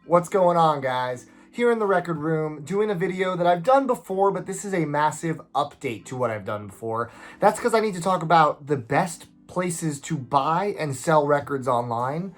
What's going on, guys? Here in the record room, doing a video that I've done before, but this is a massive update to what I've done before. That's because I need to talk about the best places to buy and sell records online.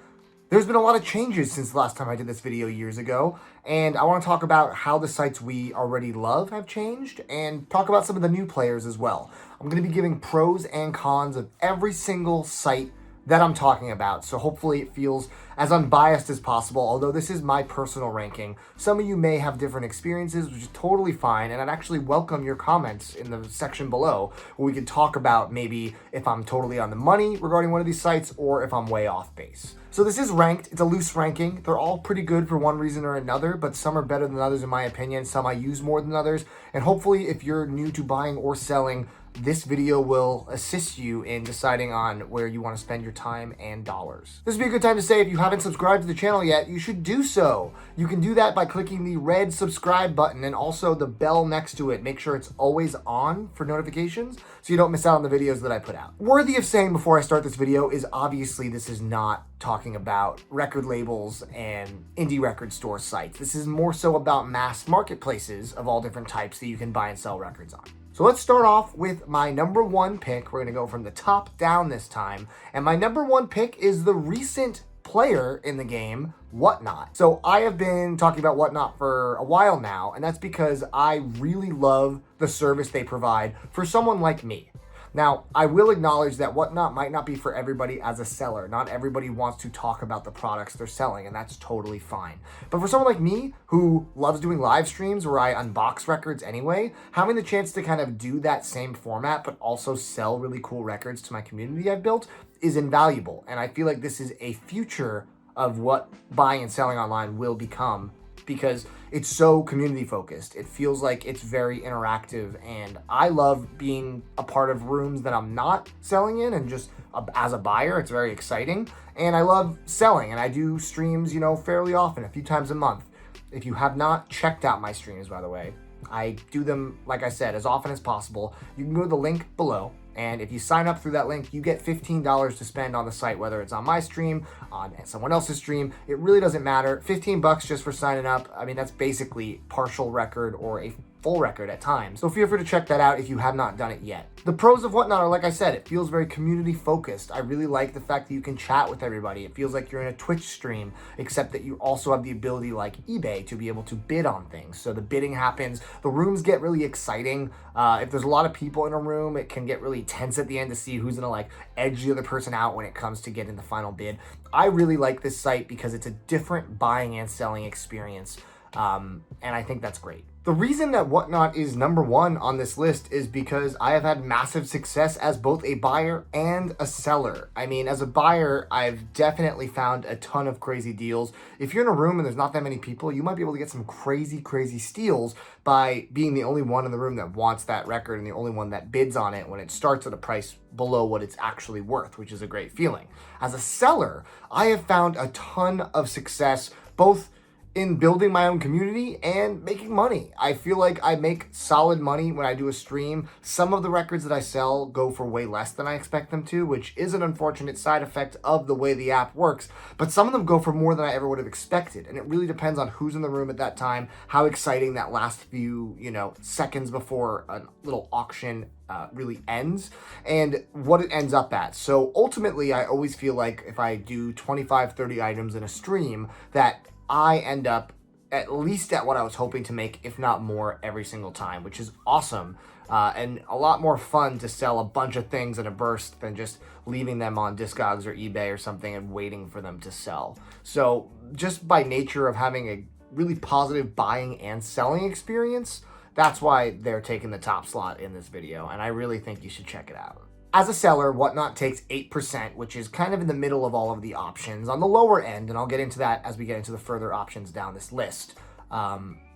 There's been a lot of changes since the last time I did this video years ago, and I want to talk about how the sites we already love have changed, and talk about some of the new players as well. I'm going to be giving pros and cons of every single site that I'm talking about, so hopefully it feels as unbiased as possible, although this is my personal ranking. Some of you may have different experiences, which is totally fine, and I'd actually welcome your comments in the section below, where we could talk about maybe if I'm totally on the money regarding one of these sites, or if I'm way off base. So this is ranked, it's a loose ranking. They're all pretty good for one reason or another, but some are better than others in my opinion, some I use more than others, and hopefully if you're new to buying or selling, this video will assist you in deciding on where you want to spend your time and dollars. This would be a good time to say if you haven't subscribed to the channel yet, you should do so. You can do that by clicking the red subscribe button and also the bell next to it. Make sure it's always on for notifications so you don't miss out on the videos that I put out. Worthy of saying before I start this video is obviously this is not talking about record labels and indie record store sites. This is more so about mass marketplaces of all different types that you can buy and sell records on. So let's start off with my number one pick. We're going to go from the top down this time. And my number one pick is the recent player in the game, Whatnot. So I have been talking about Whatnot for a while now, and that's because I really love the service they provide for someone like me. Now, I will acknowledge that Whatnot might not be for everybody as a seller. Not everybody wants to talk about the products they're selling, and that's totally fine. But for someone like me, who loves doing live streams where I unbox records anyway, having the chance to kind of do that same format, but also sell really cool records to my community I've built is invaluable. And I feel like this is a future of what buying and selling online will become, because it's so community focused. It feels like it's very interactive, and I love being a part of rooms that I'm not selling in, and just as a buyer, it's very exciting. And I love selling, and I do streams, fairly often, a few times a month. If you have not checked out my streams, by the way, I do them, like I said, as often as possible. You can go to the link below, and if you sign up through that link, you get $15 to spend on the site, whether it's on my stream, on someone else's stream. It really doesn't matter. 15 bucks just for signing up. I mean, that's basically partial record or a full record at times. So feel free to check that out if you have not done it yet. The pros of Whatnot are, like I said, it feels very community focused. I really like the fact that you can chat with everybody. It feels like you're in a Twitch stream, except that you also have the ability, like eBay, to be able to bid on things. So the bidding happens. The rooms get really exciting. If there's a lot of people in a room, it can get really tense at the end to see who's gonna edge the other person out when it comes to getting the final bid. I really like this site because it's a different buying and selling experience. And I think that's great. The reason that Whatnot is number one on this list is because I have had massive success as both a buyer and a seller. I mean, as a buyer, I've definitely found a ton of crazy deals. If you're in a room and there's not that many people, you might be able to get some crazy steals by being the only one in the room that wants that record and the only one that bids on it when it starts at a price below what it's actually worth, which is a great feeling. As a seller, I have found a ton of success, both in building my own community and making money. I feel like I make solid money when I do a stream. Some of the records that I sell go for way less than I expect them to, which is an unfortunate side effect of the way the app works, but some of them go for more than I ever would have expected. And it really depends on who's in the room at that time, how exciting that last few, seconds before a little auction really ends, and what it ends up at. So ultimately, I always feel like if I do 25, 30 items in a stream, that I end up at least at what I was hoping to make, if not more, every single time, which is awesome. And a lot more fun to sell a bunch of things in a burst than just leaving them on Discogs or eBay or something and waiting for them to sell. So just by nature of having a really positive buying and selling experience, that's why they're taking the top slot in this video, and I really think you should check it out. As a seller, Whatnot takes 8%, which is kind of in the middle of all of the options, on the lower end, and I'll get into that as we get into the further options down this list.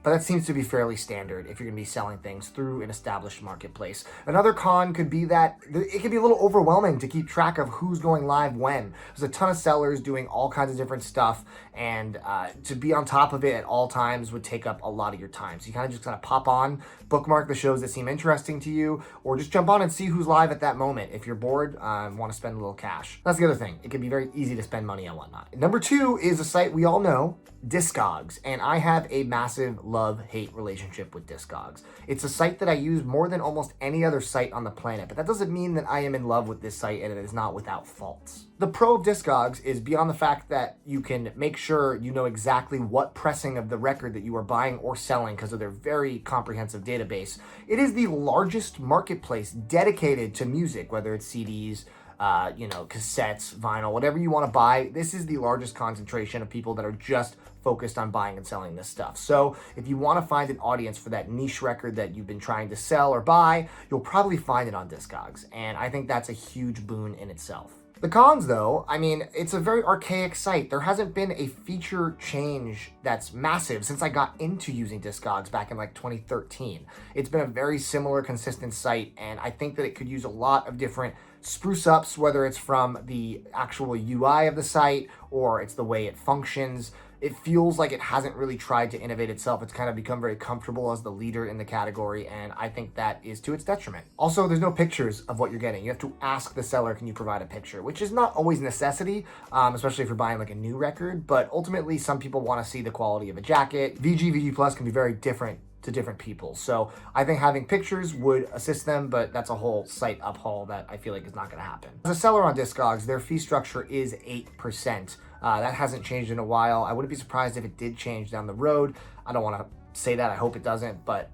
But that seems to be fairly standard if you're going to be selling things through an established marketplace. Another con could be that it can be a little overwhelming to keep track of who's going live when. There's a ton of sellers doing all kinds of different stuff, and to be on top of it at all times would take up a lot of your time. So you kind of just pop on, bookmark the shows that seem interesting to you, or just jump on and see who's live at that moment if you're bored and want to spend a little cash. That's the other thing. It can be very easy to spend money on Whatnot. Number two is a site we all know, Discogs, and I have a massive love-hate relationship with Discogs. It's a site that I use more than almost any other site on the planet, but that doesn't mean that I am in love with this site and it is not without faults. The pro of Discogs is beyond the fact that you can make sure you know exactly what pressing of the record that you are buying or selling because of their very comprehensive database. It is the largest marketplace dedicated to music, whether it's CDs, cassettes, vinyl, whatever you want to buy. This is the largest concentration of people that are just focused on buying and selling this stuff. So if you want to find an audience for that niche record that you've been trying to sell or buy, you'll probably find it on Discogs. And I think that's a huge boon in itself. The cons, though, I mean, it's a very archaic site. There hasn't been a feature change that's massive since I got into using Discogs back in like 2013. It's been a very similar, consistent site, and I think that it could use a lot of different spruce ups, whether it's from the actual UI of the site or it's the way it functions. It feels like it hasn't really tried to innovate itself. It's kind of become very comfortable as the leader in the category, and I think that is to its detriment. Also, there's no pictures of what you're getting. You have to ask the seller, can you provide a picture? Which is not always a necessity, especially if you're buying like a new record, but ultimately some people want to see the quality of a jacket. VG Plus can be very different to different people. So I think having pictures would assist them, but that's a whole site uphaul that I feel like is not gonna happen. As a seller on Discogs, their fee structure is 8%. That hasn't changed in a while. I wouldn't be surprised if it did change down the road. I don't wanna say that, I hope it doesn't, but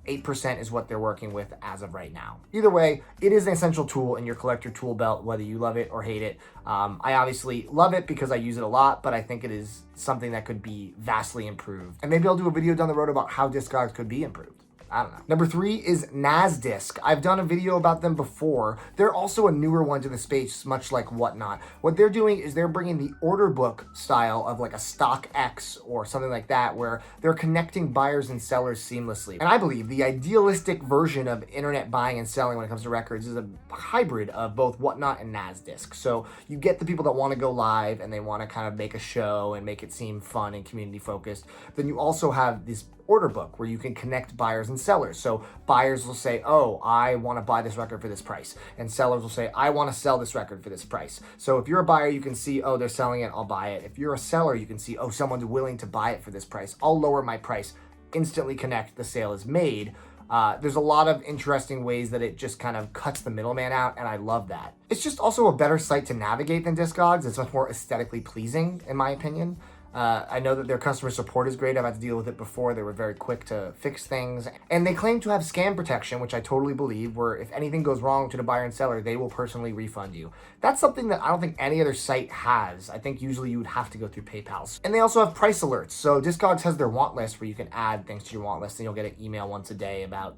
8% is what they're working with as of right now. Either way, it is an essential tool in your collector tool belt, whether you love it or hate it. I obviously love it because I use it a lot, but I think it is something that could be vastly improved. And maybe I'll do a video down the road about how Discogs could be improved. I don't know. Number 3 is Nasdisk. I've done a video about them before. They're also a newer one to the space, much like Whatnot. What they're doing is they're bringing the order book style of like a StockX or something like that, where they're connecting buyers and sellers seamlessly. And I believe the idealistic version of internet buying and selling when it comes to records is a hybrid of both Whatnot and Nasdisk. So you get the people that want to go live and they want to kind of make a show and make it seem fun and community focused. Then you also have this order book where you can connect buyers and sellers. So buyers will say, oh, I want to buy this record for this price. And sellers will say, I want to sell this record for this price. So if you're a buyer, you can see, oh, they're selling it, I'll buy it. If you're a seller, you can see, oh, someone's willing to buy it for this price. I'll lower my price. Instantly connect, the sale is made. There's a lot of interesting ways that it just kind of cuts the middleman out, and I love that. It's just also a better site to navigate than Discogs. It's much more aesthetically pleasing, in my opinion. I know that their customer support is great. I've had to deal with it before. They were very quick to fix things. And they claim to have scam protection, which I totally believe, where if anything goes wrong to the buyer and seller, they will personally refund you. That's something that I don't think any other site has. I think usually you would have to go through PayPal. And they also have price alerts. So Discogs has their want list where you can add things to your want list, and you'll get an email once a day about,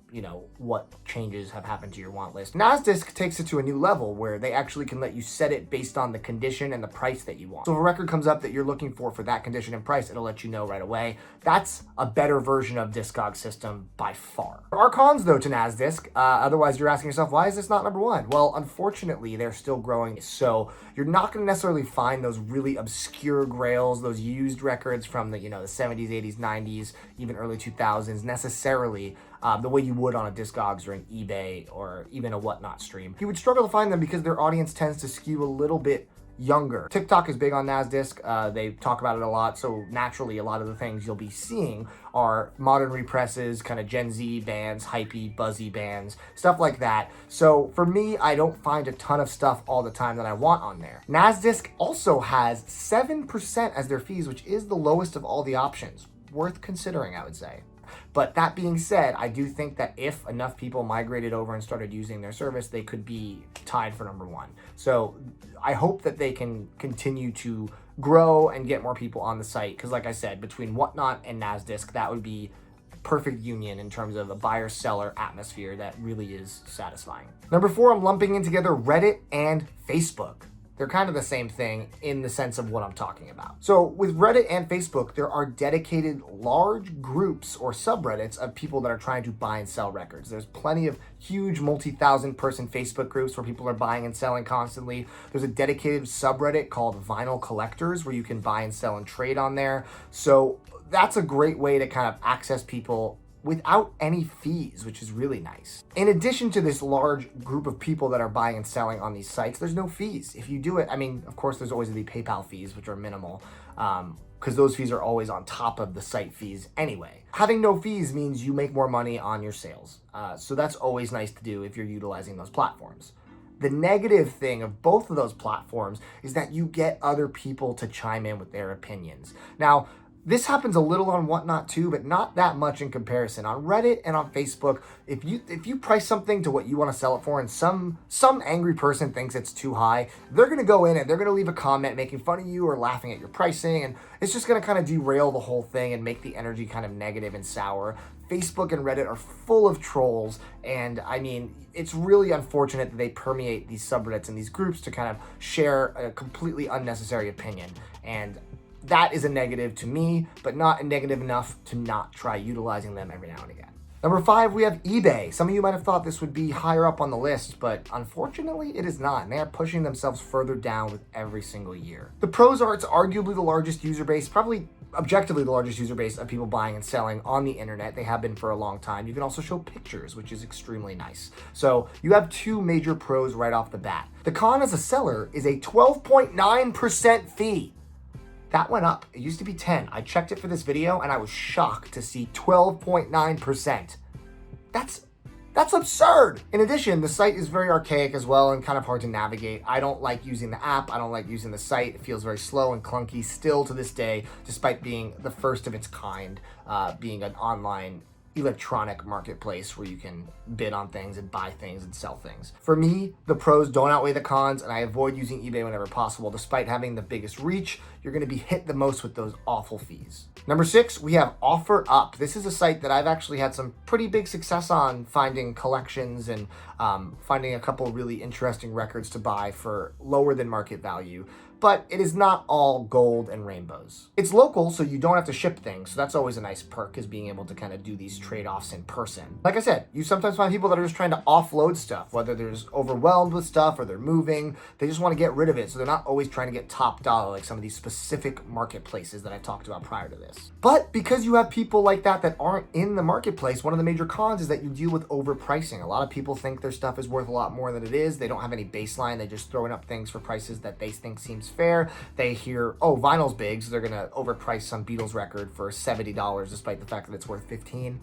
what changes have happened to your want list. Nasdisk takes it to a new level where they actually can let you set it based on the condition and the price that you want. So if a record comes up that you're looking for that condition and price, it'll let you know right away. That's a better version of Discogs system by far. There are cons though to Nasdisk. Otherwise you're asking yourself, why is this not number 1? Well, unfortunately, they're still growing. So you're not going to necessarily find those really obscure grails, those used records from the, the 70s, 80s, 90s, even early 2000s necessarily the way you would on a Discogs or an eBay or even a Whatnot stream. You would struggle to find them because their audience tends to skew a little bit younger. TikTok is big on Nasdisk. They talk about it a lot, so naturally a lot of the things you'll be seeing are modern represses, kind of Gen Z bands, hypey, buzzy bands, stuff like that. So for me, I don't find a ton of stuff all the time that I want on there. Nasdisk also has 7% as their fees, which is the lowest of all the options. Worth considering, I would say. But that being said, I do think that if enough people migrated over and started using their service, they could be tied for number 1. So I hope that they can continue to grow and get more people on the site. Because like I said, between Whatnot and Nasdisk, that would be perfect union in terms of a buyer-seller atmosphere that really is satisfying. Number 4, I'm lumping in together Reddit and Facebook. They're kind of the same thing in the sense of what I'm talking about. So with Reddit and Facebook, there are dedicated large groups or subreddits of people that are trying to buy and sell records. There's plenty of huge multi-thousand person Facebook groups where people are buying and selling constantly. There's a dedicated subreddit called Vinyl Collectors where you can buy and sell and trade on there. So that's a great way to kind of access people without any fees, which is really nice. In addition to this large group of people that are buying and selling on these sites, there's no fees. If you do it, of course, there's always the PayPal fees, which are minimal. because those fees are always on top of the site fees anyway. Having no fees means you make more money on your sales. So that's always nice to do if you're utilizing those platforms. The negative thing of both of those platforms is that you get other people to chime in with their opinions. Now, this happens a little on Whatnot too, but not that much in comparison. On Reddit and on Facebook, if you price something to what you want to sell it for and some angry person thinks it's too high, they're going to go in and they're going to leave a comment making fun of you or laughing at your pricing, and it's just going to kind of derail the whole thing and make the energy kind of negative and sour. Facebook and Reddit are full of trolls, and I mean, it's really unfortunate that they permeate these subreddits and these groups to kind of share a completely unnecessary opinion. And that is a negative to me, but not a negative enough to not try utilizing them every now and again. Number 5, we have eBay. Some of you might have thought this would be higher up on the list, but unfortunately it is not, and they are pushing themselves further down with every single year. The pros are it's arguably the largest user base, probably objectively the largest user base of people buying and selling on the internet. They have been for a long time. You can also show pictures, which is extremely nice. So you have 2 major pros right off the bat. The con as a seller is a 12.9% fee. That went up. It used to be 10. I checked it for this video and I was shocked to see 12.9%. That's absurd. In addition, the site is very archaic as well and kind of hard to navigate. I don't like using the app. I don't like using the site. It feels very slow and clunky still to this day, despite being the first of its kind, being an online electronic marketplace where you can bid on things and buy things and sell things. For me, the pros don't outweigh the cons, and I avoid using eBay whenever possible. Despite having the biggest reach, you're going to be hit the most with those awful fees. Number 6, we have OfferUp. This is a site that I've actually had some pretty big success on finding collections and finding a couple really interesting records to buy for lower than market value. But it is not all gold and rainbows. It's local, so you don't have to ship things. So that's always a nice perk, is being able to kind of do these trade-offs in person. Like I said, you sometimes find people that are just trying to offload stuff, whether they're just overwhelmed with stuff or they're moving. They just want to get rid of it. So they're not always trying to get top dollar like some of these specific marketplaces that I talked about prior to this. But because you have people like that aren't in the marketplace, one of the major cons is that you deal with overpricing. A lot of people think their stuff is worth a lot more than it is. They don't have any baseline. They just throwing up things for prices that they think seems fair. They hear, oh, vinyl's big, so they're gonna overprice some Beatles record for $70 despite the fact that it's worth $15.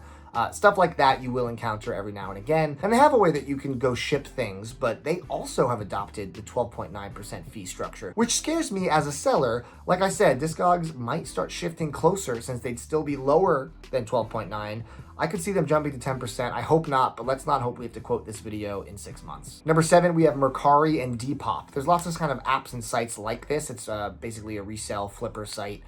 Stuff like that you will encounter every now and again. And they have a way that you can go ship things, but they also have adopted the 12.9% fee structure, which scares me as a seller. Like I said, Discogs might start shifting closer since they'd still be lower than 12.9. I could see them jumping to 10%. I hope not, but let's not hope we have to quote this video in 6 months. Number 7, we have Mercari and Depop. There's lots of kind of apps and sites like this. It's basically a resale flipper site.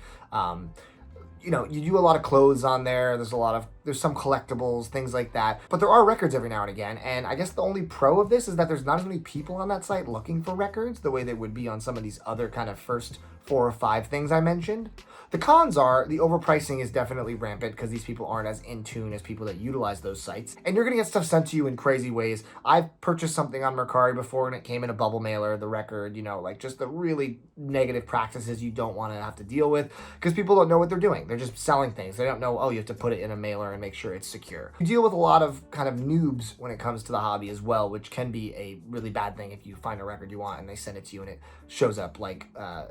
You know, you do a lot of clothes on there. There's some collectibles, things like that. But there are records every now and again. And I guess the only pro of this is that there's not as many people on that site looking for records the way they would be on some of these other kind of first 4 or 5 things I mentioned. The cons are the overpricing is definitely rampant because these people aren't as in tune as people that utilize those sites. And you're going to get stuff sent to you in crazy ways. I've purchased something on Mercari before and it came in a bubble mailer, the record, you know, like just the really negative practices you don't want to have to deal with because people don't know what they're doing. They're just selling things. They don't know, oh, you have to put it in a mailer and make sure it's secure. You deal with a lot of kind of noobs when it comes to the hobby as well, which can be a really bad thing if you find a record you want and they send it to you and it shows up like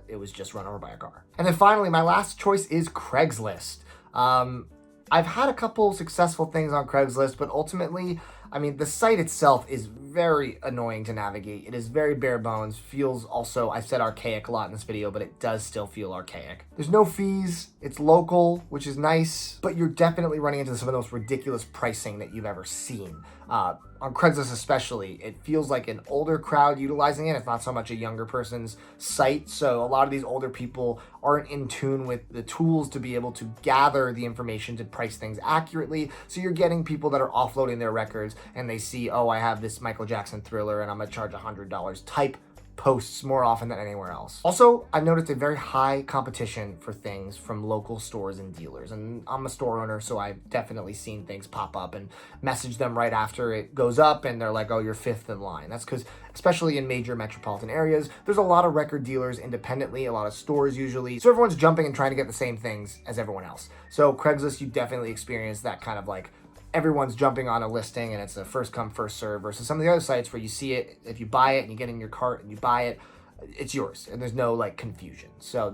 it was just run over by a car. And then finally, my last choice is Craigslist. I've had a couple successful things on Craigslist, but ultimately, I mean, the site itself is very annoying to navigate. It is very bare bones, feels also, I've said archaic a lot in this video, but it does still feel archaic. There's no fees, it's local, which is nice, but you're definitely running into some of the most ridiculous pricing that you've ever seen. On Craigslist especially, it feels like an older crowd utilizing it. It's not so much a younger person's site, so a lot of these older people aren't in tune with the tools to be able to gather the information to price things accurately. So you're getting people that are offloading their records and they see, oh, I have this Michael Jackson Thriller and I'm gonna charge $100 type posts more often than anywhere else. Also, I've noticed a very high competition for things from local stores and dealers. And I'm a store owner, so I've definitely seen things pop up and message them right after it goes up and they're like, oh, you're 5th in line. That's because, especially in major metropolitan areas, there's a lot of record dealers independently, a lot of stores usually. So everyone's jumping and trying to get the same things as everyone else. So Craigslist, you definitely experience that kind of like everyone's jumping on a listing and it's a first come, first serve versus some of the other sites where you see it, if you buy it and you get in your cart and you buy it, it's yours and there's no like confusion. So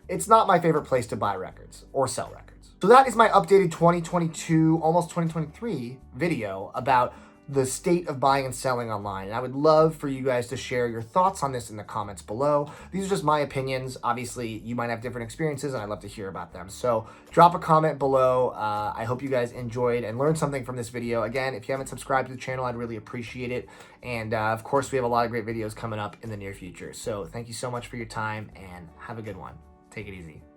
it's not my favorite place to buy records or sell records. So that is my updated 2022, almost 2023 video about the state of buying and selling online. And I would love for you guys to share your thoughts on this in the comments below. These are just my opinions. Obviously, you might have different experiences and I'd love to hear about them. So drop a comment below. I hope you guys enjoyed and learned something from this video. Again, if you haven't subscribed to the channel, I'd really appreciate it. And of course, we have a lot of great videos coming up in the near future. So thank you so much for your time and have a good one. Take it easy.